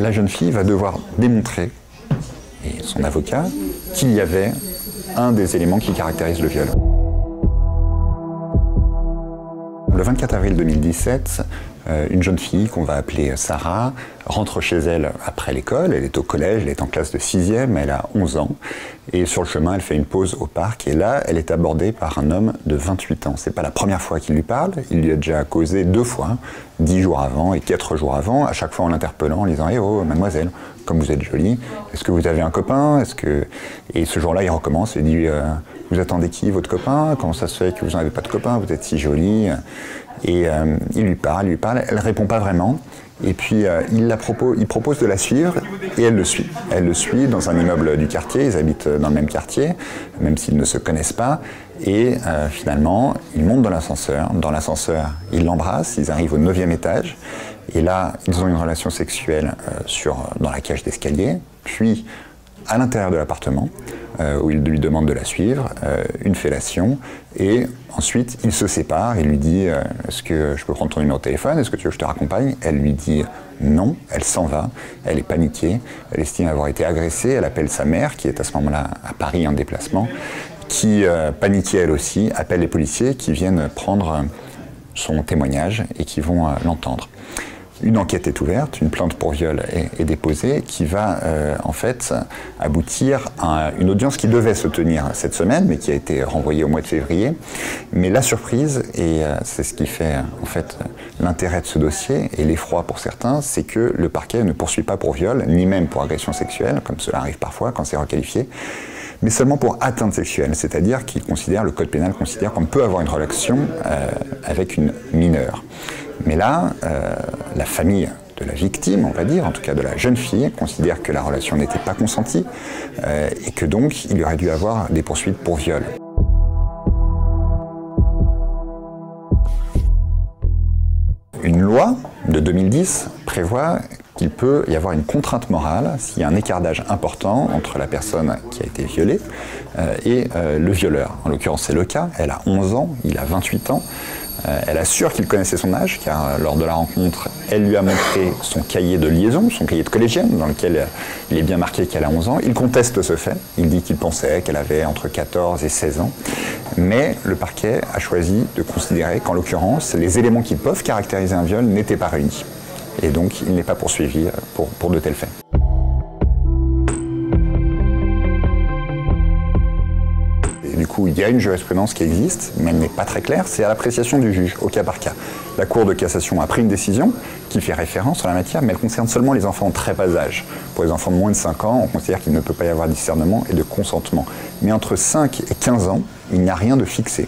la jeune fille va devoir démontrer, et son avocat, qu'il y avait un des éléments qui caractérisent le viol. Le 24 avril 2017, une jeune fille qu'on va appeler Sarah rentre chez elle après l'école. Elle est au collège, elle est en classe de 6e, elle a 11 ans. Et sur le chemin, elle fait une pause au parc. Et là, elle est abordée par un homme de 28 ans. C'est pas la première fois qu'il lui parle. Il lui a déjà causé 2 fois, 10 jours avant et 4 jours avant, à chaque fois en l'interpellant, en disant « Eh oh, mademoiselle, comme vous êtes jolie, est-ce que vous avez un copain ? Et ce jour-là, il recommence et dit vous attendez qui, votre copain ? Comment ça se fait que vous n'avez pas de copain ? Vous êtes si jolie ?» Et il lui parle, elle ne répond pas vraiment. Et puis il propose de la suivre et elle le suit. Elle le suit dans un immeuble du quartier, ils habitent dans le même quartier, même s'ils ne se connaissent pas. Et finalement, ils montent dans l'ascenseur. Dans l'ascenseur, ils l'embrassent, ils arrivent au 9e étage. Et là, ils ont une relation sexuelle dans la cage d'escalier. Puis, à l'intérieur de l'appartement, où il lui demande de la suivre, une fellation, et ensuite il se sépare, il lui dit est-ce que je peux prendre ton numéro de téléphone, est-ce que tu veux que je te raccompagne? Elle lui dit non, elle s'en va, elle est paniquée, elle estime avoir été agressée, elle appelle sa mère, qui est à ce moment-là à Paris en déplacement, qui, paniquée elle aussi, appelle les policiers qui viennent prendre son témoignage et qui vont l'entendre. Une enquête est ouverte, une plainte pour viol est déposée qui va en fait aboutir à une audience qui devait se tenir cette semaine mais qui a été renvoyée au mois de février. Mais la surprise, et c'est ce qui fait en fait l'intérêt de ce dossier et l'effroi pour certains, c'est que le parquet ne poursuit pas pour viol, ni même pour agression sexuelle, comme cela arrive parfois quand c'est requalifié, mais seulement pour atteinte sexuelle, c'est-à-dire qu'il considère, le code pénal considère qu'on peut avoir une relation avec une mineure. Mais là, la famille de la victime, on va dire, en tout cas de la jeune fille, considère que la relation n'était pas consentie et que donc il y aurait dû avoir des poursuites pour viol. Une loi de 2010 prévoit qu'il peut y avoir une contrainte morale s'il y a un écart d'âge important entre la personne qui a été violée et le violeur. En l'occurrence, c'est le cas. Elle a 11 ans, il a 28 ans. Elle assure qu'il connaissait son âge, car lors de la rencontre, elle lui a montré son cahier de liaison, son cahier de collégienne, dans lequel il est bien marqué qu'elle a 11 ans. Il conteste ce fait. Il dit qu'il pensait qu'elle avait entre 14 et 16 ans. Mais le parquet a choisi de considérer qu'en l'occurrence, les éléments qui peuvent caractériser un viol n'étaient pas réunis. Et donc, il n'est pas poursuivi pour de tels faits. Du coup, il y a une jurisprudence qui existe, mais elle n'est pas très claire, c'est à l'appréciation du juge, au cas par cas. La Cour de cassation a pris une décision qui fait référence en la matière, mais elle concerne seulement les enfants en très bas âge. Pour les enfants de moins de 5 ans, on considère qu'il ne peut pas y avoir de discernement et de consentement. Mais entre 5 et 15 ans, il n'y a rien de fixé.